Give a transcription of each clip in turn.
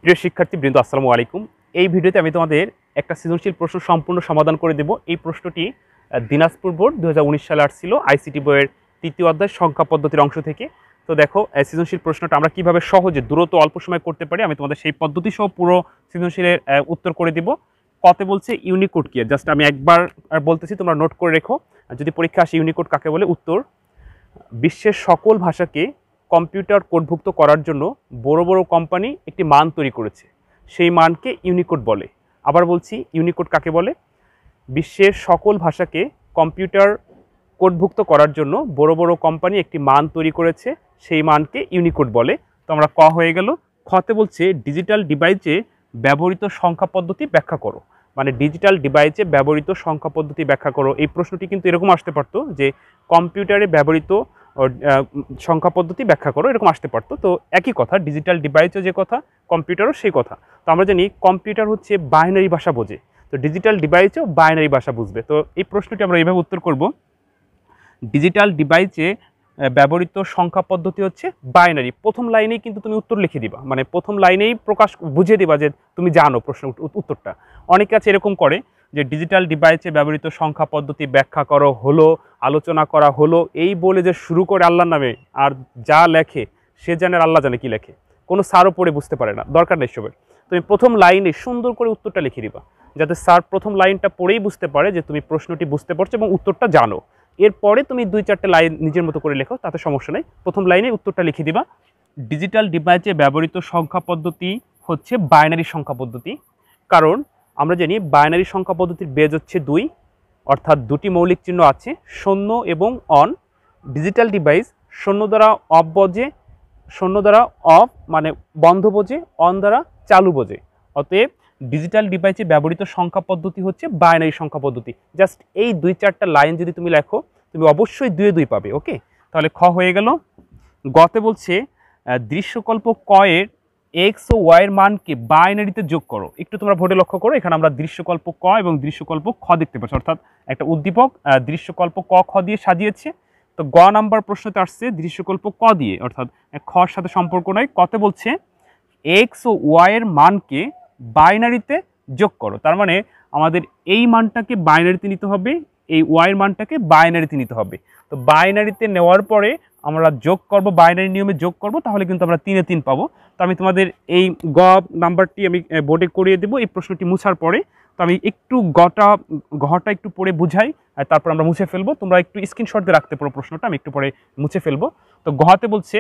প্রিয় শিক্ষার্থীবৃন্দ, আসসালামু আলাইকুম। এই ভিডিওতে আমি তোমাদের একটা সৃজনশীল প্রশ্ন সম্পূর্ণ সমাধান করে দেব। এই প্রশ্নটি দিনাজপুর বোর্ড 2019 সালে আসছিল আইসিটি বইয়ের তৃতীয় অধ্যায় সংখ্যা পদ্ধতির অংশ থেকে। তো দেখো, সৃজনশীল প্রশ্নটা আমরা কিভাবে সহজে দ্রুত অল্প সময় করতে পারি, আমি তোমাদের সেই পদ্ধতি সহ পুরো সৃজনশীলের উত্তর করে দিব। কতে বলছে ইউনিকোড কি, জাস্ট আমি একবার বলতেছি, তোমরা নোট করে রেখো। যদি পরীক্ষা আসে ইউনিকোড কাকে বলে, উত্তর: বিশ্বের সকল ভাষাকে কম্পিউটার কোডভুক্ত করার জন্য বড় বড় কোম্পানি একটি মান তৈরি করেছে, সেই মানকে ইউনিকোড বলে। আবার বলছি, ইউনিকোড কাকে বলে? বিশ্বের সকল ভাষাকে কম্পিউটার কোডভুক্ত করার জন্য বড় বড় কোম্পানি একটি মান তৈরি করেছে, সেই মানকে ইউনিকোড বলে। তো আমরা ক হয়ে গেল। খতে বলছে ডিজিটাল ডিভাইসে ব্যবহৃত সংখ্যা পদ্ধতি ব্যাখ্যা করো, মানে ডিজিটাল ডিভাইসে ব্যবহৃত সংখ্যা পদ্ধতি ব্যাখ্যা করো। এই প্রশ্নটি কিন্তু এরকম আসতে পারতো যে কম্পিউটারে ব্যবহৃত সংখ্যা পদ্ধতি ব্যাখ্যা করো, এরকম আসতে পারতো। তো একই কথা, ডিজিটাল ডিভাইসও যে কথা, কম্পিউটারও সেই কথা। তো আমরা জানি কম্পিউটার হচ্ছে বাইনারি ভাষা বোঝে, তো ডিজিটাল ডিভাইসেও বাইনারি ভাষা বুঝবে। তো এই প্রশ্নটি আমরা এইভাবে উত্তর করব: ডিজিটাল ডিভাইসে ব্যবহৃত সংখ্যা পদ্ধতি হচ্ছে বাইনারি। প্রথম লাইনেই কিন্তু তুমি উত্তর লিখে দিবা, মানে প্রথম লাইনেই প্রকাশ বুঝিয়ে দিবা যে তুমি জানো প্রশ্ন উত্তরটা। অনেকে আছে এরকম করে যে ডিজিটাল ডিভাইসে ব্যবহৃত সংখ্যা পদ্ধতি ব্যাখ্যা করো হলো, আলোচনা করা হলো, এই বলে যে শুরু করে আল্লাহর নামে, আর যা লেখে সে জানে আল্লাহ জানে কি লেখে, কোনো স্যারও পড়ে বুঝতে পারে না, দরকার নেই সবের। তুমি প্রথম লাইনে সুন্দর করে উত্তরটা লিখে দিবা, যাতে স্যার প্রথম লাইনটা পড়েই বুঝতে পারে যে তুমি প্রশ্নটি বুঝতে পারছো এবং উত্তরটা জানো। এরপরে তুমি 2-4টে লাইন নিজের মতো করে লেখো, তাতে সমস্যা নেই। প্রথম লাইনে উত্তরটা লিখে দিবা। ডিজিটাল ডিভাইসে ব্যবহৃত সংখ্যা পদ্ধতি হচ্ছে বাইনারি সংখ্যা পদ্ধতি, কারণ আমরা জানি বাইনারি সংখ্যা পদ্ধতির বেজ হচ্ছে 2, অর্থাৎ দুটি মৌলিক চিহ্ন আছে, 0 এবং অন। ডিজিটাল ডিভাইস 0 দ্বারা অফ বোঝে, 0 দ্বারা অফ মানে বন্ধ বোঝে, অন দ্বারা চালু বোঝে। অতএব ডিজিটাল ডিভাইসে ব্যবহৃত সংখ্যা পদ্ধতি হচ্ছে বাইনারি সংখ্যা পদ্ধতি। জাস্ট এই 2-4টা লাইন যদি তুমি লেখো, তুমি অবশ্যই 2-2 পাবে। ওকে, তাহলে খ হয়ে গেল। গতে বলছে দৃশ্যকল্প ক এর এক্স ও ওয়াইয়ের মানকে বাইনারিতে যোগ করো। একটু তোমরা ভোটে লক্ষ্য করো, এখানে আমরা দৃশ্যকল্প ক এবং দৃশ্যকল্প খ দেখতে পাচ্ছি, অর্থাৎ একটা উদ্দীপক দৃশ্যকল্প ক খ দিয়ে সাজিয়েছে। তো গ নাম্বার প্রশ্নতে আসছে দৃশ্যকল্প ক দিয়ে, অর্থাৎ খর সাথে সম্পর্ক নয়। কতে বলছে এক্স ও ওয়াইয়ের মানকে বাইনারিতে যোগ করো, তার মানে আমাদের এই মানটাকে বাইনারিতে নিতে হবে, এই ওয়াইয়ের মানটাকে বাইনারিতে নিতে হবে। তো বাইনারিতে নেওয়ার পরে আমরা যোগ করব, বাইনারি নিয়মে যোগ করব, তাহলে কিন্তু আমরা 3-3 পাবো। তো আমি তোমাদের এই গ নাম্বারটি আমি বোর্ডে করিয়ে দেবো এই প্রশ্নটি মুছার পরে। তো আমি একটু ঘটা একটু পরে বুঝাই, তারপর আমরা মুছে ফেলবো। তোমরা একটু স্ক্রিনশট দিয়ে রাখতে পারো প্রশ্নটা, আমি একটু পরে মুছে ফেলবো। তো গতে বলছে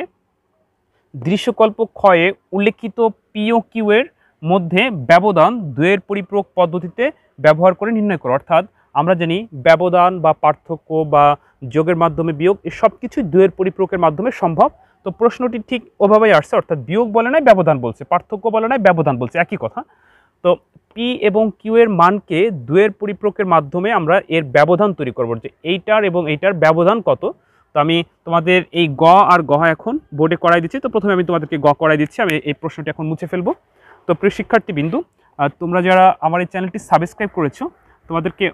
দৃশ্যকল্প ক্ষয়ে উল্লেখিত পি ও কিউ এর মধ্যে ব্যবধান 2-এর পরিপূরক পদ্ধতিতে ব্যবহার করে নির্ণয় করো। অর্থাৎ আমরা জানি ব্যবধান বা পার্থক্য বা যোগের মাধ্যমে বিয়োগ, এই সব কিছুই 2-এর পরিপূরকের মাধ্যমে সম্ভব। তো প্রশ্নটি ঠিক ওভাবেই আসছে, অর্থাৎ বিয়োগ বলে নাই ব্যবধান বলছে, পার্থক্য বলে নাই ব্যবধান বলছে, একই কথা। তো পি এবং কিউ এর মানকে 2-এর পরিপূরকের মাধ্যমে আমরা এর ব্যবধান তৈরি করবো, যে এইটার এবং এইটার ব্যবধান কত। তো আমি তোমাদের এই গ আর গ এখন বোর্ডে করাই দিচ্ছি। তো প্রথমে আমি তোমাদেরকে গ করাই দিচ্ছি, আমি এই প্রশ্নটি এখন মুছে ফেলবো। তো প্রিয় শিক্ষার্থীবৃন্দু, তোমরা যারা আমার এই চ্যানেলটি সাবস্ক্রাইব করেছো, তোমাদেরকে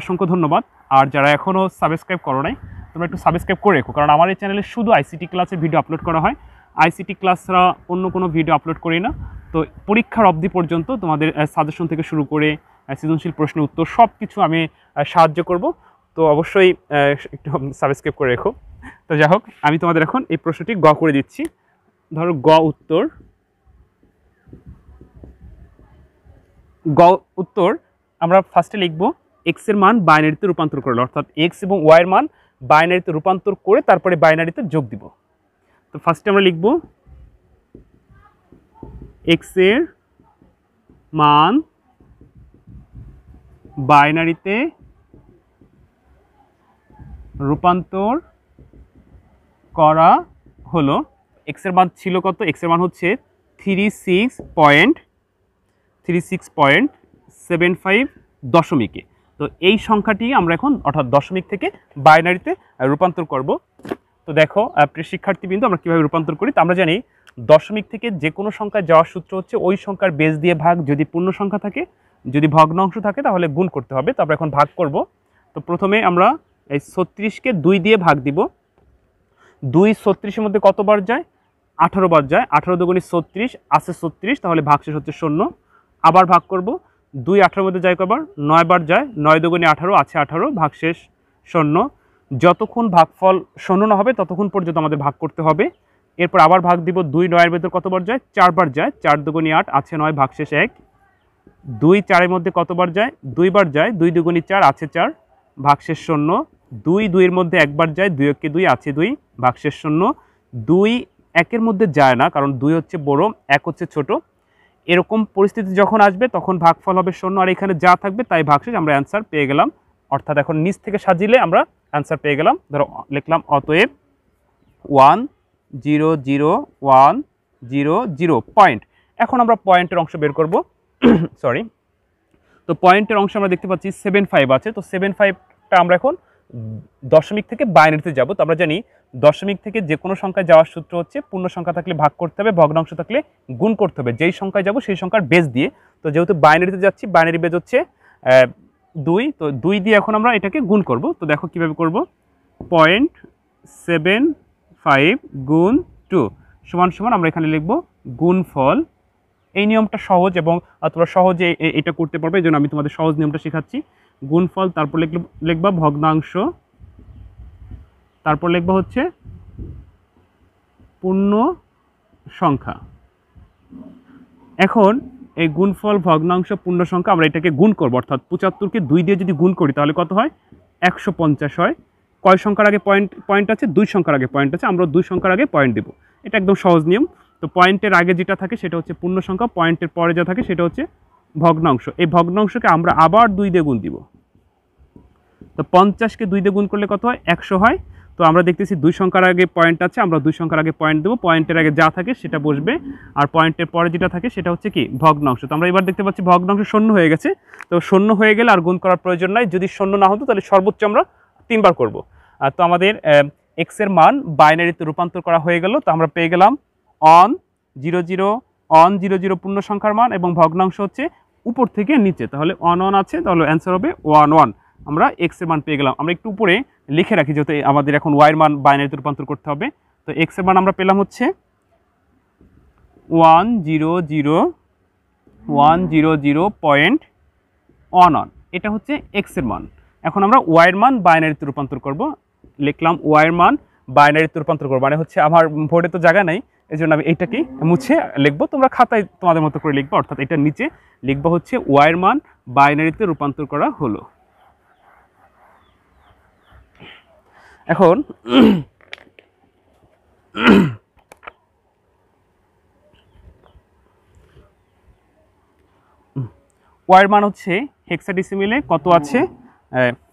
অসংখ্য ধন্যবাদ। আর যারা এখনও সাবস্ক্রাইব করো নাই, তোমরা একটু সাবস্ক্রাইব করে রেখো, কারণ আমার এই চ্যানেলে শুধু আইসিটি ক্লাসের ভিডিও আপলোড করা হয়, আইসিটি ক্লাসরা অন্য কোনো ভিডিও আপলোড করি না। তো পরীক্ষার অবধি পর্যন্ত তোমাদের সাজেশন থেকে শুরু করে সৃজনশীল প্রশ্নের উত্তর সব কিছু আমি সাহায্য করব। তো অবশ্যই একটু সাবস্ক্রাইব করে রেখো। তো যাই হোক, আমি তোমাদের এখন এই প্রশ্নটি গ করে দিচ্ছি। ধরো গ উত্তর আমরা ফার্স্টে লিখব এক্স এর মান বাইনারিতে রূপান্তর করলো, অর্থাৎ এক্স এবং ওয়াইয়ের মান বাইনারিতে রূপান্তর করে তারপরে বাইনারিতে যোগ দিব। তো ফার্স্টে আমরা লিখব এক্স এর মান বাইনারিতে রূপান্তর করা হলো। এক্স এর মান ছিল কত? এক্স এর মান হচ্ছে 36.75 দশমিকে। তো এই সংখ্যাটি আমরা এখন অর্থাৎ দশমিক থেকে বাইনারিতে রূপান্তর করব। তো দেখো প্রিয় শিক্ষার্থীবৃন্দ, আমরা কীভাবে রূপান্তর করি। তো আমরা জানি দশমিক থেকে যে কোনো সংখ্যায় যাওয়ার সূত্র হচ্ছে ওই সংখ্যার বেজ দিয়ে ভাগ, যদি পূর্ণ সংখ্যা থাকে, যদি ভগ্নাংশ থাকে তাহলে গুণ করতে হবে। তো আমরা এখন ভাগ করব। তো প্রথমে আমরা এই 36কে 2 দিয়ে ভাগ দিব। 2 36-এর মধ্যে কতবার যায়? 18 বার যায়, 18 দুগুণী 36 আছে 36, তাহলে ভাগশেষ হচ্ছে 0। আবার ভাগ করব, 2 18 মধ্যে যায় কবার, 9 বার যায়, 9 দুগুণী 18 আছে 18, ভাগশেষ 0। যতক্ষণ ভাগফল 0 না হবে ততক্ষণ পর্যন্ত আমাদের ভাগ করতে হবে। এরপর আবার ভাগ দিব, 2 9 এর ভেতর কতবার যায়, 4 বার যায়, 4 দুগুণী 8 আছে 9, ভাগশেষ 1। 2 4 এর মধ্যে কতবার যায়, 2 বার যায়, 2 দুগুণী 4 আছে 4, ভাগশেষ 0। 2 2 এর মধ্যে একবার যায়, 2 1 2 আছে 2, ভাগশেষ 0। 2 1 এর মধ্যে যায় না, কারণ 2 হচ্ছে বড়, 1 হচ্ছে ছোট। এরকম পরিস্থিতি যখন আসবে তখন ভাগফল হবে 0, আর এখানে যা থাকবে তাই ভাগশেষ। আমরা অ্যান্সার পেয়ে গেলাম, অর্থাৎ এখন নিচ থেকে সাজিলে আমরা অ্যান্সার পেয়ে গেলাম। ধরো লিখলাম অতএব 1 0 0 1 0 0 পয়েন্ট। এখন আমরা পয়েন্টের অংশ বের করব। সরি, তো পয়েন্টের অংশ আমরা দেখতে পাচ্ছি 75 আছে। তো 75টা আমরা এখন দশমিক থেকে বাইনারিতে যাব। তো আমরা জানি দশমিক থেকে যে কোনো সংখ্যায় যাওয়ার সূত্র হচ্ছে পূর্ণ সংখ্যা থাকলে ভাগ করতে হবে, ভগ্নাংশ থাকলে গুণ করতে হবে, যেই সংখ্যায় যাব সেই সংখ্যার বেজ দিয়ে। তো যেহেতু বাইনারিতে যাচ্ছি, বাইনারি বেজ হচ্ছে 2, তো 2 দিয়ে এখন আমরা এটাকে গুণ করব। তো দেখো কিভাবে করব, 0.75 গুণ 2 সমান সমান আমরা এখানে লিখব গুণফল। এই নিয়মটা সহজ এবং তোমরা সহজে এটা করতে পারবে, এই জন্য আমি তোমাদের সহজ নিয়মটা শেখাচ্ছি। গুণফল, তারপর লিখবা ভগ্নাংশ, তারপর লিখবা হচ্ছে পূর্ণ সংখ্যা। এখন এই গুণফল, ভগ্নাংশ, পূর্ণ সংখ্যা আমরা এটাকে গুণ করবো, অর্থাৎ 75কে 2 দিয়ে যদি গুণ করি তাহলে কত হয়, 150 হয়। কয় সংখ্যার আগে পয়েন্ট আছে, 2 সংখ্যার আগে পয়েন্ট আছে, আমরা 2 সংখ্যার আগে পয়েন্ট দেবো। এটা একদম সহজ নিয়ম। তো পয়েন্টের আগে যেটা থাকে সেটা হচ্ছে পূর্ণ সংখ্যা, পয়েন্টের পরে যা থাকে সেটা হচ্ছে ভগ্নাংশ। এই ভগ্নাংশকে আমরা আবার 2 দিয়ে গুণ দিব। তো 50কে 2 দিয়ে গুণ করলে কত হয়, 100 হয়। তো আমরা দেখতেছি 2 সংখ্যার আগে পয়েন্ট আছে, আমরা 2 সংখ্যার আগে পয়েন্ট দেবো, পয়েন্টের আগে যা থাকে সেটা বসবে, আর পয়েন্টের পরে যেটা থাকে সেটা হচ্ছে কি, ভগ্নাংশ। তো আমরা এবার দেখতে পাচ্ছি ভগ্নাংশ 0 হয়ে গেছে। তো 0 হয়ে গেলে আর গুণ করার প্রয়োজন নাই, যদি 0 না হতো তাহলে সর্বোচ্চ আমরা 3 বার করব। তো আমাদের এক্স এর মান বাইনারিতে রূপান্তর করা হয়ে গেল। তো আমরা পেয়ে গেলাম 1 0 0 1 0 0 পূর্ণ সংখ্যার মান, এবং ভগ্নাংশ হচ্ছে উপর থেকে নিচে, তাহলে 1 1 আছে, তাহলে অ্যান্সার হবে 1 1। আমরা এক্স এর মান পেয়ে গেলাম। আমরা একটু উপরে লিখে রাখি, যেহেতু আমাদের এখন ওয়াই এর মান বাইনারিতে রূপান্তর করতে হবে। তো এক্স এর মান আমরা পেলাম হচ্ছে 1 0 0 1 0 0.11, এটা হচ্ছে এক্স এর মান। এখন আমরা ওয়াই এর মান বাইনারিতে রূপান্তর করব। লিখলাম ওয়াই এর মান বাইনারিতে রূপান্তর করব, মানে হচ্ছে আমার বোর্ডে তো জায়গা নাই, এই জন্য আমি এইটাকে মুছে লিখবো, তোমরা খাতায় তোমাদের মতো করে লিখবো, অর্থাৎ এটা নিচে লিখবো হচ্ছে ওয়াই এর মান বাইনারিতে রূপান্তর করা হলো। এখন ওয়াই এর মান হচ্ছে হেক্সাডেসিমেলে কত আছে,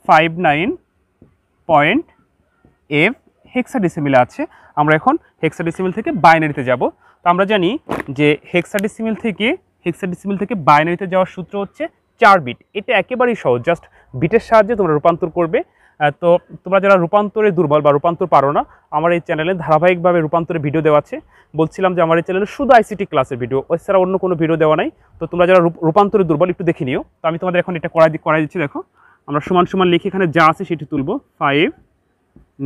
59.f হেক্সাডেসিমেলে আছে। আমরা এখন হেক্সাডেসিমেল থেকে বাইনারিতে যাব। তো আমরা জানি যে হেক্সাডেসিমেল থেকে বাইনারিতে যাওয়ার সূত্র হচ্ছে 4 বিট। এটা একেবারেই সহজ, জাস্ট বিটের সাহায্যে তোমরা রূপান্তর করবে। তো তোমরা যারা রূপান্তরে দুর্বল বা রূপান্তর পারো না, আমার এই চ্যানেলে ধারাবাহিকভাবে রূপান্তরের ভিডিও দেওয়া আছে। বলছিলাম যে আমার এই চ্যানেলে শুধু আইসিটি ক্লাসের ভিডিও, এছাড়া অন্য কোনো ভিডিও দেওয়া নাই। তো তোমরা যারা রূপান্তরে দুর্বল একটু দেখে নিও। তো আমি তোমাদের এখন এটা করাই দিচ্ছি। দেখো আমরা সমান সমান লিখে এখানে যা আছে সেটি তুলব,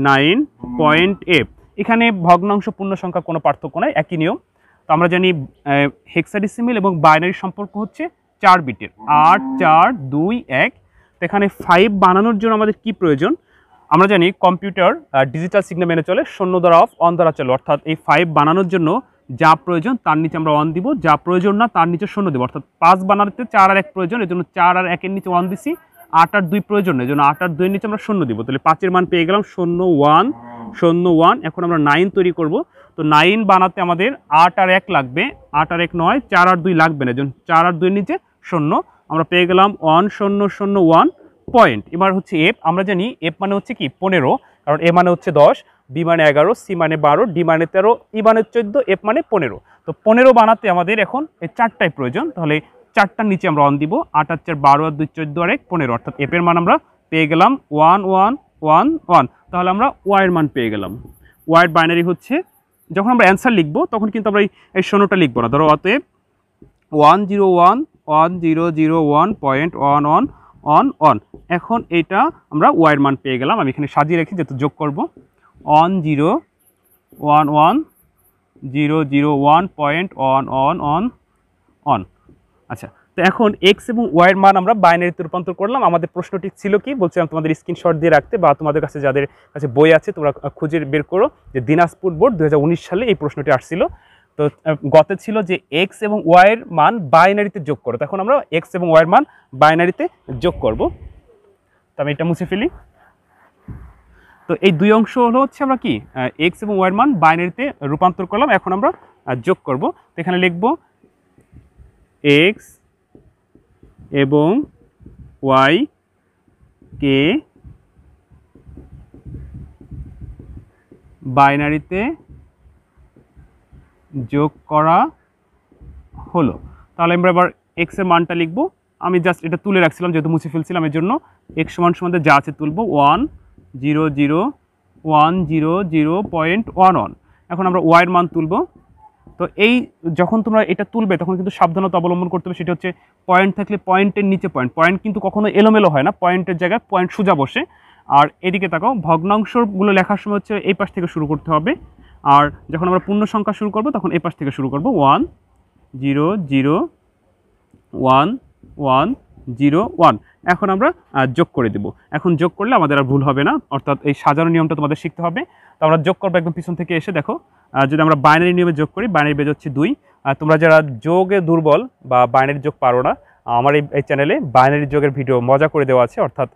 59.f। এখানে ভগ্নাংশ পূর্ণ সংখ্যা কোনো পার্থক্য নাই, একই নিয়ম। তো আমরা জানি হেক্সাডেসিমেল এবং বাইনারি সম্পর্ক হচ্ছে 4 বিটের, 8 4 2 1। তো এখানে 5 বানানোর জন্য আমাদের কি প্রয়োজন, আমরা জানি কম্পিউটার ডিজিটাল সিগন্যাল মেনে চলে, 0 দ্বারা অফ 1 দ্বারা চলে, অর্থাৎ এই 5 বানানোর জন্য যা প্রয়োজন তার নিচে আমরা 1 দিব, যা প্রয়োজন না তার নিচে 0 দেব। অর্থাৎ 5 বানাতে 4 আর 1 প্রয়োজন, এর জন্য 4 আর 1 এর নিচে 1 দিছি। 8 আর 2 প্রয়োজন, এর জন্য 8 আর 2 এর নিচে আমরা 0 দিব। তাহলে 5 এর মান পেয়ে গেলাম 0 1 0 1। এখন আমরা 9 তৈরি করব। তো 9 বানাতে আমাদের 8 আর 1 লাগবে, 8 আর 1 9, 4 আর 2 লাগবে না, এর জন্য 4 আর 2 এর নিচে 0। আমরা পেয়ে গেলাম 1 0 0 1 পয়েন্ট। এবার হচ্ছে এফ, আমরা জানি এফ মানে হচ্ছে কি 15, কারণ এ মানে হচ্ছে 10, বি মানে 11, সি মানে 12, ডি মানে 13, ই মানে 14, এফ মানে 15। তো 15 বানাতে আমাদের এখন এই 4টাই প্রয়োজন, তাহলে 4টার নিচে আমরা 1 দিব। 8 আর 4 12 আর 2 14 আর 1 15, অর্থাৎ এফ এর মান আমরা পেয়ে গেলাম 1 1 1 1। তাহলে আমরা ওয়াই এর মান পেয়ে গেলাম। ওয়াই এর বাইনারি হচ্ছে, যখন আমরা অ্যান্সার লিখবো তখন কিন্তু আমরা এই 0টা লিখবো না। ধরো অতএব 101 1001.11 অন অন। এখন এটা আমরা ওয়াই এর মান পেয়ে গেলাম। আমি এখানে সাজিয়ে রেখে যেহেতু যোগ করব, 1011 0 0 1 point on on on on. আচ্ছা, তো এখন এক্স এবং ওয়াইয়ের মান আমরা বাইনারিতে রূপান্তর করলাম। আমাদের প্রশ্নটি ছিল কি, বলছিলাম তোমাদের স্ক্রিনশট দিয়ে রাখতে, বা তোমাদের কাছে যাদের কাছে বই আছে তোমরা খুঁজে বের করো যে দিনাজপুর বোর্ড 2019 সালে এই প্রশ্নটি আসছিল। তো গতে ছিল যে এক্স এবং ওয়াইয়ের মান বাইনারিতে যোগ করো। তখন আমরা এক্স এবং ওয়াইয়ের মান বাইনারিতে যোগ করব। তো আমি এটা মুছে ফেলি। তো এই দুই অংশ হলো হচ্ছে আমরা কি এক্স এবং ওয়াইয়ের মান বাইনারিতে রূপান্তর করলাম। এখন আমরা যোগ করব। তো এখানে লিখব এক্স এবং ওয়াই কে বাইনারিতে যোগ করা হলো। তাহলে আমরা এবার এক্স এর মানটা লিখব। আমি জাস্ট এটা তুলে রাখছিলাম যেহেতু মুছে ফেলছিলাম, এর জন্য এক্স সমান সমান যা আছে তুলব 1 0 0 1 0 0.11। এখন আমরা ওয়াইয়ের মান তুলব। তো এই যখন তোমরা এটা তুলবে তখন কিন্তু সাবধানতা অবলম্বন করতে হবে। সেটা হচ্ছে পয়েন্ট থাকলে পয়েন্টের নিচে পয়েন্ট কিন্তু কখনো এলোমেলো হয় না, পয়েন্টের জায়গায় পয়েন্ট সোজা বসে। আর এদিকে তাকাও, ভগ্নাংশগুলো লেখার সময় হচ্ছে এই পাশ থেকে শুরু করতে হবে। আর যখন আমরা পূর্ণ সংখ্যা শুরু করব তখন এই পাশ থেকে শুরু করব 1 0 0 1 1 0 1। এখন আমরা যোগ করে দেব। এখন যোগ করলে আমাদের আর ভুল হবে না, অর্থাৎ এই সাজানো নিয়মটা তোমাদের শিখতে হবে। তো আমরা যোগ করবো একদম পিছন থেকে এসে। দেখো, যদি আমরা বাইনারি নিয়মে যোগ করি, বাইনারি বেজ হচ্ছে 2। তোমরা যারা যোগে দুর্বল বা বাইনারি যোগ পারো না, আমার এই চ্যানেলে বাইনারি যোগের ভিডিও মজা করে দেওয়া আছে। অর্থাৎ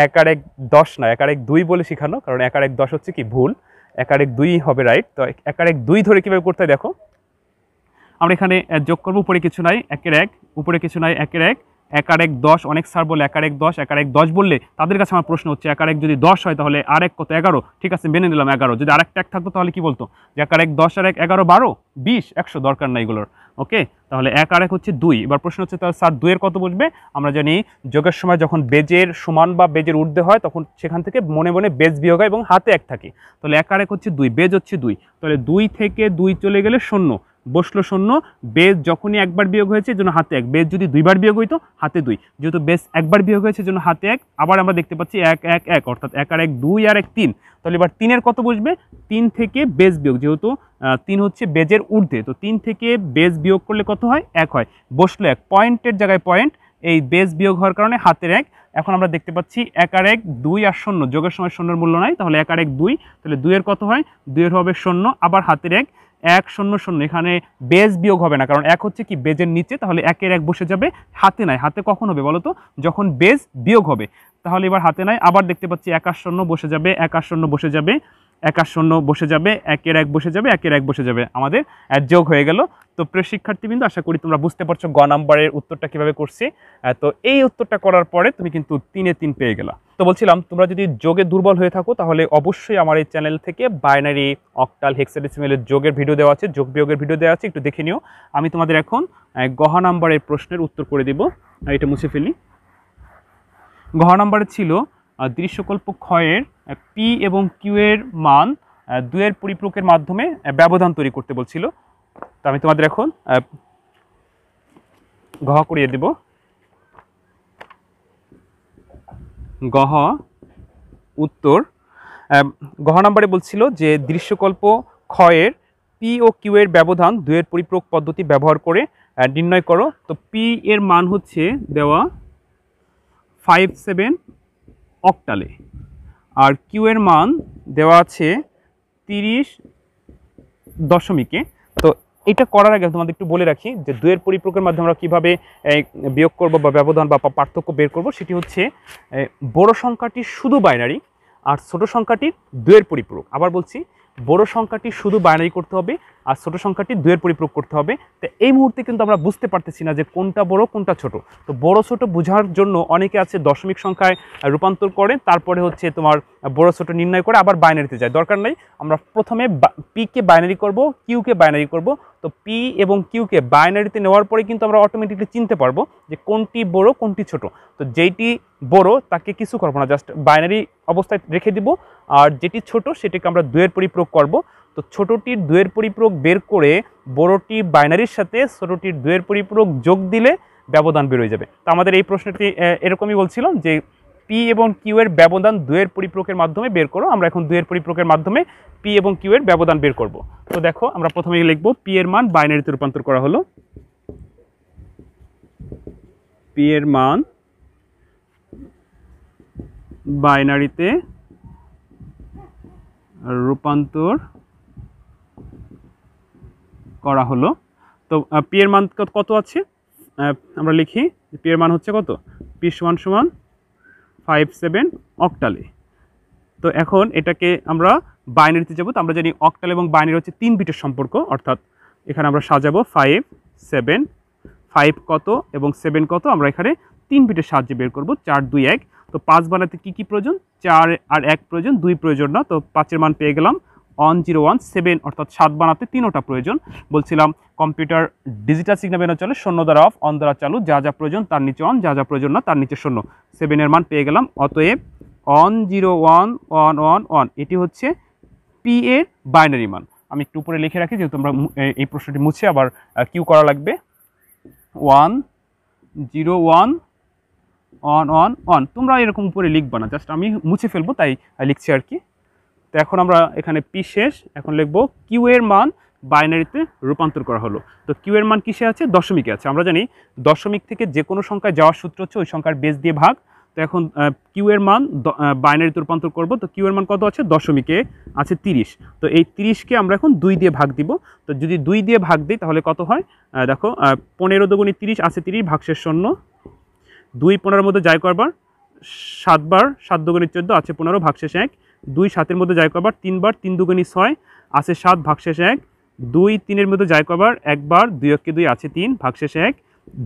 1 আর 1 10 না, 1 আর 1 2 বলে শেখানো, কারণ 1 আর 1 10 হচ্ছে কি ভুল, 1 আর 1 2 হবে রাইট। তো 1 আর 1 2 ধরে কীভাবে করতে হয় দেখো। আমরা এখানে যোগ করবো, উপরে কিছু নাই 1 এর 1, উপরে কিছু নাই 1 এর 1, 1 আর 1 10। অনেক স্যার বলে 1 আর 1 10, 1 আর 1 10 বললে তাদের কাছে আমার প্রশ্ন হচ্ছে 1 আর 1 যদি 10 হয় তাহলে আর 1 কত 11। ঠিক আছে, মেনে নিলাম 11। যদি আরেকটা 1 থাকতো তাহলে কি বলতো যে 1 আর 1 10 আর 1 11 12 20 100, দরকার নাই এগুলোর। ওকে, তাহলে 1 আর 1 হচ্ছে 2। এবার প্রশ্ন হচ্ছে তাহলে স্যার 2 এর কত বসবে? আমরা জানি যোগের সময় যখন বেজের সমান বা বেজের ঊর্ধ্বে হয় তখন সেখান থেকে মনে মনে বেজ বিয়োগ হয় এবং হাতে 1 থাকে। তাহলে 1 আর 1 হচ্ছে 2, বেজ হচ্ছে 2। তাহলে 2 থেকে 2 চলে গেলে 0 বসলো 0। বেজ যখনই একবার বিয়োগ হয়েছে জন্য হাতে 1, বেজ যদি দুইবার বিয়োগ হইতো হাতে 2। যেহেতু বেজ একবার বিয়োগ হয়েছে জন্য হাতে 1। আবার আমরা দেখতে পাচ্ছি 1 1 1, অর্থাৎ 1 আর 1 2 আর 1 3। তাহলে এবার 3 এর কত বসবে? 3 থেকে বেজ বিয়োগ, যেহেতু 3 হচ্ছে বেজের ঊর্ধ্বে, তো 3 থেকে বেজ বিয়োগ করলে কত হয়? 1 হয়। বসলো 1, পয়েন্টের জায়গায় পয়েন্ট, এই বেজ বিয়োগ হওয়ার কারণে হাতের 1। এখন আমরা দেখতে পাচ্ছি 1 আর 1 2 আর 0, যোগের সময় 0 মূল্য নাই, তাহলে 1 আর 1 2। তাহলে 2 এর কত হয়? 2 এর হবে 0, আবার হাতের 1 1 0 0। এখানে বেজ বিয়োগ হবে না, কারণ 1 হচ্ছে কি বেজের নিচে, তাহলে 1 এর 1 বসে যাবে। হাতে নাই, হাতে কখন হবে বলো তো? যখন বেজ বিয়োগ হবে। তাহলে এবার হাতে নাই, আবার দেখতে পাচ্ছি 1 আর 0 বসে যাবে, 1 আর 0 বসে যাবে, 1 আর 0 বসে যাবে, 1 এর 1 বসে যাবে, 1 এর 1 বসে যাবে, আমাদের যোগ হয়ে গেল। তো প্রিয় শিক্ষার্থীবৃন্দ, আশা করি তোমরা বুঝতে পারছো গ নাম্বারের উত্তরটা কিভাবে করছি। তো এই উত্তরটা করার পরে তুমি কিন্তু 3 এ 3 পেয়ে গেলা। তো বলছিলাম, তোমরা যদি যোগে দুর্বল হয়ে থাকো তাহলে অবশ্যই আমার এই চ্যানেল থেকে বাইনারি, অক্টাল, হেক্সাডেসিমেলের যোগের ভিডিও দেওয়া আছে, যোগ বিয়োগের ভিডিও দেওয়া আছে, একটু দেখে নিও। আমি তোমাদের এখন গহ নাম্বারের প্রশ্নের উত্তর করে দেব। এটা মুছে ফেলি। গহ নাম্বারে ছিল দৃশ্যকল্প ক্ষয়ের পি এবং কিউ এর মান 2 এর পরিপ্রকের মাধ্যমে ব্যবধান তৈরি করতে বলছিল। তো আমি তোমাদের এখন গহ করিয়ে দেব। গহ উত্তর, গহ নাম্বারে বলছিল যে দৃশ্যকল্প ক্ষয়ের পি ও কিউ এর ব্যবধান 2 এর পরিপ্রক পদ্ধতি ব্যবহার করে নির্ণয় করো। তো পি এর মান হচ্ছে দেওয়া 57 অক্টালে, আর কিউ এর মান দেওয়া আছে 30 দশমিকে। তো এটা করার আগে তোমাদের একটু বলে রাখি যে 2 এর পরিপ্রকের মাধ্যমে আমরা কীভাবে বিয়োগ করব বা ব্যবধান বা পার্থক্য বের করব। সেটি হচ্ছে বড় সংখ্যাটি শুধু বাইনারি আর ছোট সংখ্যাটির 2 এর পরিপূরক। আবার বলছি, বড় সংখ্যাটি শুধু বাইনারি করতে হবে আর ছোট সংখ্যাটি 2 এর পরিপূরক করতে হবে। তো এই মুহূর্তে কিন্তু আমরা বুঝতে পারতেছি না যে কোনটা বড় কোনটা ছোট। তো বড় ছোট বোঝার জন্য অনেকে আছে দশমিক সংখ্যায় রূপান্তর করে, তারপরে হচ্ছে তোমার বড় ছোট নির্ণয় করে আবার বাইনারিতে যায়। দরকার নাই, আমরা প্রথমে পি কে বাইনারি করব, কিউ কে বাইনারি করব। তো পি এবং কিউ কে বাইনারিতে নেওয়ার পরে কিন্তু আমরা অটোমেটিকলি চিনতে পারবো যে কোনটি বড় কোনটি ছোট। তো যেইটি বড় তাকে কিছু করবো না, জাস্ট বাইনারি অবস্থায় রেখে দিব, আর যেটি ছোট সেটিকে আমরা 2 এর পরিপ্রক করব। তো ছোটটির 2 এর পরিপ্রক বের করে বড়টি বাইনারির সাথে ছোটটির 2 এর পরিপ্রক যোগ দিলে ব্যবধান বের হয়ে যাবে। তো আমাদের এই প্রশ্নটি এরকমই বলছিল যে পি এবং কিউ এর ব্যবধান 2 এর পরিপ্রকের মাধ্যমে বের করো। আমরা এখন 2 এর পরিপ্রকের মাধ্যমে পি এবং কিউ এর ব্যবধান বের করব। তো দেখো আমরা প্রথমে লিখব পি এর মান বাইনারিতে রূপান্তর করা হলো, পি এর মান বাইনারিতে রূপান্তর করা হলো। তো পি এর মান কত আছে, আমরা লিখি পি এর মান হচ্ছে কত, পি সমান সমান 57 অক্টালে। তো এখন এটাকে আমরা বাইনারিতে যাব, তো আমরা জানি অক্টাল এবং বাইনারি হচ্ছে 3 বিটের সম্পর্ক, অর্থাৎ এখানে আমরা সাজাবো 5 7, 5 কত এবং 7 কত আমরা এখানে 3 বিটের সাহায্যে বের করব। 4 2 1। তো 5 বানাতে কি প্রয়োজন, 4 আর 1 প্রয়োজন, 2 প্রয়োজন না। তো 5 এর মান পেয়ে গেলাম 1017, অর্থাৎ 7 বানাতে 3টা প্রয়োজন। বলছিলাম কম্পিউটার ডিজিটাল সিগন্যাল মেনে চলে 0 দ্বারা অফ, অন দ্বারা চালু, যা যা প্রয়োজন তার নিচে অন, যা যা প্রয়োজন না তার নিচে 0। 7 এর মান পেয়ে গেলাম, অতএব 101111, এটি হচ্ছে পি এর বাইনারি মান। আমি একটু উপরে লিখে রাখি যেহেতু আমরা এই প্রশ্নটি মুছে আবার কিউ করা লাগবে। 101111, তোমরা এরকম উপরে লিখবা না, জাস্ট আমি মুছে ফেলবো তাই লিখছি আর কি। তো এখন আমরা এখানে পি শেষ, এখন লিখবো কিউ এর মান বাইনারিতে রূপান্তর করা হলো। তো কিউ এর মান কিসে আছে, দশমিকে আছে। আমরা জানি দশমিক থেকে যে কোনো সংখ্যায় যাওয়ার সূত্র হচ্ছে ওই সংখ্যার বেস দিয়ে ভাগ। তো এখন কিউ এর মান বাইনারিতে রূপান্তর করব। তো কিউ এর মান কত আছে, দশমিকে আছে 30। তো এই 30কে আমরা এখন 2 দিয়ে ভাগ দিব। তো যদি 2 দিয়ে ভাগ দিই তাহলে কত হয়, দেখো 15 দুগুণে 30 আছে 30, ভাগশেষ 0। 2 15-এর মধ্যে যায় কয়বার, 7 বার, 7 দুগুণে 14 আছে 15, ভাগশেষ 1। 2 7-এর মধ্যে যায় কয়বার, 3 বার, 3 দুগুণে 6 আছে 7, ভাগশেষ 1। 2 3-এর মধ্যে যায় কয়বার, 1 বার, 2 1 2 আছে 3, ভাগশেষ 1।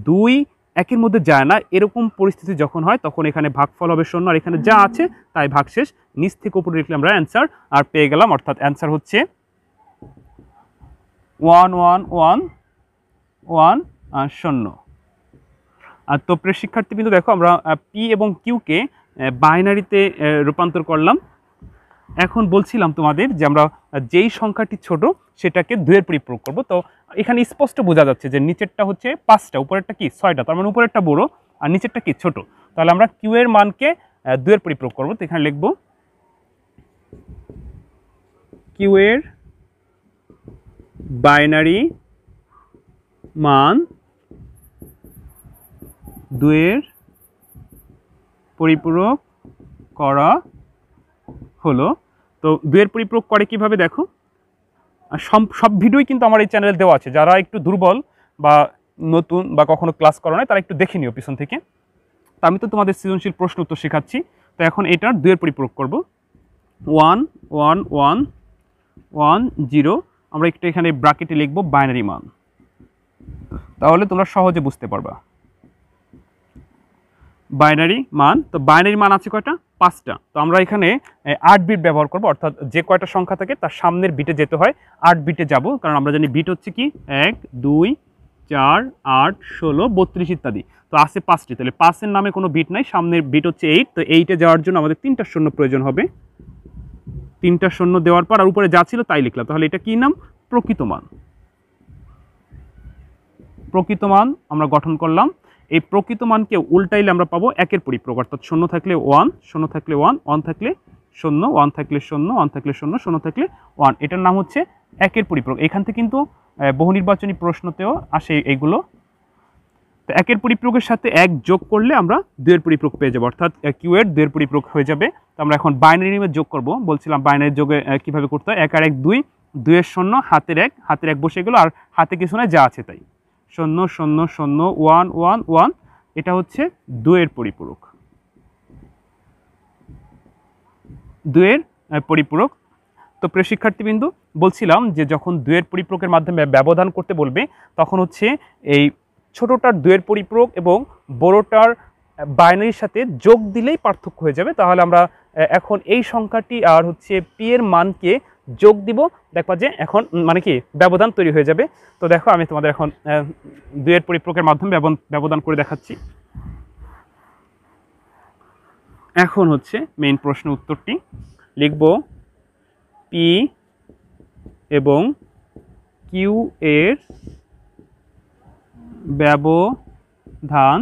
2 1-এর মধ্যে যায় না, এরকম পরিস্থিতি যখন হয় তখন এখানে ভাগফল হবে 0, আর এখানে যা আছে তাই ভাগশেষ। নিচ থেকে উপরে লিখলে আমরা অ্যান্সার আর পেয়ে গেলাম, অর্থাৎ অ্যান্সার হচ্ছে 111110। আর তো প্রিয় শিক্ষার্থী কিন্তু দেখো আমরা পি এবং কিউকে বাইনারিতে রূপান্তর করলাম। এখন বলছিলাম তোমাদের যে আমরা যেই সংখ্যাটি ছোট সেটাকে 2-এর পরিপূরক করব। তো এখানে স্পষ্ট বোঝা যাচ্ছে যে নিচেরটা হচ্ছে 5টা, উপরেরটা কি 6টা, তার মানে উপরেরটা বড় আর নিচেরটা কি ছোট। তাহলে আমরা কিউ এর মানকে 2-এর পরিপূরক করব। তো এখানে লিখব কিউ এর বাইনারি মান 2-এর পরিপূরক করা হলো। তো 2-এর পরিপূরক করে কিভাবে দেখো, সব ভিডিওই কিন্তু আমার এই চ্যানেলে দেওয়া আছে, যারা একটু দুর্বল বা নতুন বা কখনো ক্লাস করা নাই তারা একটু দেখে নিও পিছন থেকে। তো আমি তো তোমাদের সৃজনশীল প্রশ্ন উত্তর শেখাচ্ছি। তো এখন এটার 2-এর পরিপূরক করব। 1 1 1 1 0, আমরা একটু এখানে ব্র্যাকেটে লিখব বাইনারি মান, তাহলে তোমরা সহজে বুঝতে পারবা। বাইনারি মান, তো বাইনারি মান আছে কয়টা, 5টা। তো আমরা এখানে 8 বিট ব্যবহার করব, অর্থাৎ যে কয়টা সংখ্যা থাকে তার সামনের বিটে যেতে হয় 8 বিটে যাব, কারণ আমরা জানি বিট হচ্ছে কি 1 2 4 8 16 32 ইত্যাদি। তো আছে 5টি, তাহলে 5-এর নামে কোনো বিট নাই, সামনের বিট হচ্ছে 8। তো 8-এ যাওয়ার জন্য আমাদের 3টা শূন্য প্রয়োজন হবে। 3টা শূন্য দেওয়ার পর আর উপরে যা ছিল তাই লিখলাম, তাহলে এটা কি নাম, প্রকৃত মান। প্রকৃত মান আমরা গঠন করলাম। এই প্রকৃত মানকে উল্টাইলে আমরা পাবো 1-এর পরিপূরক, অর্থাৎ 0 থাকলে 1, 0 থাকলে 1, 1 থাকলে 0, 1 থাকলে 0, 1 থাকলে 0, 0 থাকলে 1। এটার নাম হচ্ছে 1-এর পরিপূরক। এখান থেকে কিন্তু বহু নির্বাচনী প্রশ্নতেও আসে এইগুলো। তো 1-এর পরিপূরকের সাথে 1 যোগ করলে আমরা 2-এর পরিপূরক পেয়ে যাবো, অর্থাৎ কিউ এর 2-এর পরিপূরক হয়ে যাবে। তো আমরা এখন বাইনারি নিয়মে যোগ করব। বলছিলাম বাইনারি যোগে কিভাবে করতে হয়, 1 আর 1 2, 2-এর 0, হাতের 1, হাতের 1 বসে গেল, আর হাতে কিছু নয়, যা আছে তাই 0 0 0 1 1 1। এটা হচ্ছে 2-এর পরিপূরক, 2-এর পরিপূরক। তো প্রিয় শিক্ষার্থীবৃন্দ, বলছিলাম যে যখন 2-এর পরিপূরকের মাধ্যমে ব্যবধান করতে বলবে তখন হচ্ছে এই ছোটটার 2-এর পরিপূরক এবং বড়টার বাইনারির সাথে যোগ দিলেই পার্থক্য হয়ে যাবে। তাহলে আমরা এখন এই সংখ্যাটি আর হচ্ছে পি এর মানকে যোগ দিব, দেখবা যে এখন মানে কি ব্যবধান তৈরি হয়ে যাবে। তো দেখো আমি তোমাদের এখন 2-এর পরিপূরকের মাধ্যমে ব্যবধান করে দেখাচ্ছি। এখন হচ্ছে মেইন প্রশ্ন উত্তরটি লিখব, পি এবং কিউ এর ব্যবধান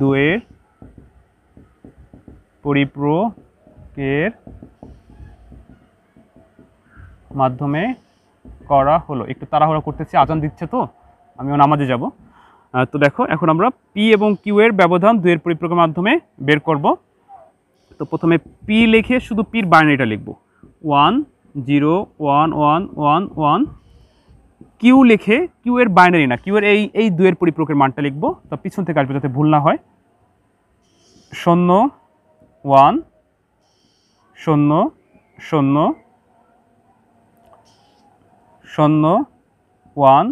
2-এর পরিপূরকের মাধ্যমে করা হলো। একটু তাড়াহুড়া করতেছি, আজান দিচ্ছে তো আমিও নামাজে যাব। তো দেখো এখন আমরা পি এবং কিউ এর ব্যবধান 2 এর পরিপ্রকের মাধ্যমে বের করব। তো প্রথমে পি লিখে শুধু পির বাইনারিটা লিখব 1 0 1 1 1 1। কিউ লিখে কিউ এর বাইনারি না, কিউ এর এই 2 এর পরিপ্রকের মানটা লিখব। তো পিছন থেকে আসবে যাতে ভুল না হয়। 0 1 0 0 0 1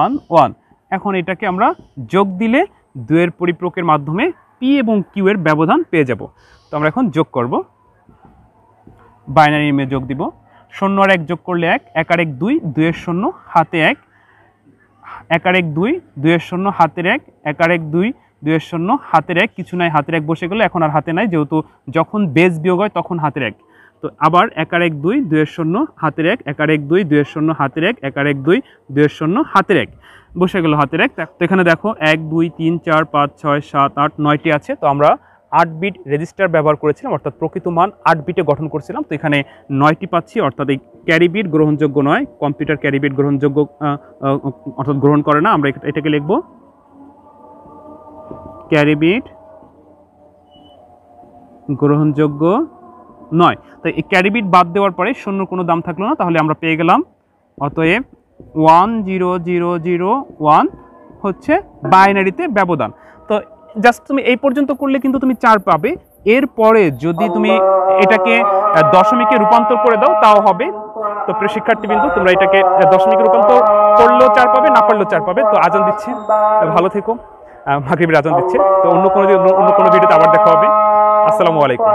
1 1। এখন এটাকে আমরা যোগ দিলে 2 এর পরিপ্রকের মাধ্যমে পি এবং কিউ এর ব্যবধান পেয়ে যাব। তো আমরা এখন যোগ করব, বাইনারি নিয়মে যোগ দিব। 0 আর 1 যোগ করলে 1, 1 আর 1 2, 2 এর 0 হাতে 1, 1 আর 1 2, 2 এর 0 হাতের 1, 1 আর 1 2, 2 এর 0 হাতের 1, কিছু নাই হাতের 1 বসে গেল, এখন আর হাতে নাই যেহেতু যখন বেজ বিয়োগ হয় তখন হাতের 1। তো আবার 1 আর 1 2, 2 এর 0 হাতের 1, 1 আর 1 2, 2 এর 0 হাতের 1, 1 আর 1 2, 2 এর 0 হাতের 1 বসে গেল হাতের 1। তো এখানে দেখো 1 2 3 4 5 6 7 8 9টি আছে। তো আমরা 8 বিট রেজিস্টার ব্যবহার করেছিলাম, অর্থাৎ প্রকৃত মান 8 বিটে গঠন করছিলাম। তো এখানে 9টি পাচ্ছি, অর্থাৎ এই ক্যারি বিট গ্রহণযোগ্য নয়, কম্পিউটার ক্যারি বিট গ্রহণযোগ্য অর্থাৎ গ্রহণ করে না। আমরা এটাকে লিখব ক্যারি বিট গ্রহণযোগ্য নয়। তো এই ক্যারি বিট বাদ দেওয়ার পরে শূন্য কোনো দাম থাকলো না, তাহলে আমরা পেয়ে গেলাম অতএব 1 0 0 0 1 হচ্ছে বাইনারিতে ব্যবধান। তো জাস্ট তুমি এই পর্যন্ত করলে কিন্তু তুমি 4 পাবে। এরপরে যদি তুমি এটাকে দশমিকে রূপান্তর করে দাও তাও হবে। তো প্রিয় শিক্ষার্থীবৃন্দ, তোমরা এটাকে দশমিকে রূপান্তর করলেও 4 পাবে, না পারলেও 4 পাবে। তো আজান দিচ্ছে, ভালো থেকো। মাগরিবের আজান দিচ্ছে। তো অন্য কোনো ভিডিওতে আবার দেখা হবে। আসসালামু আলাইকুম।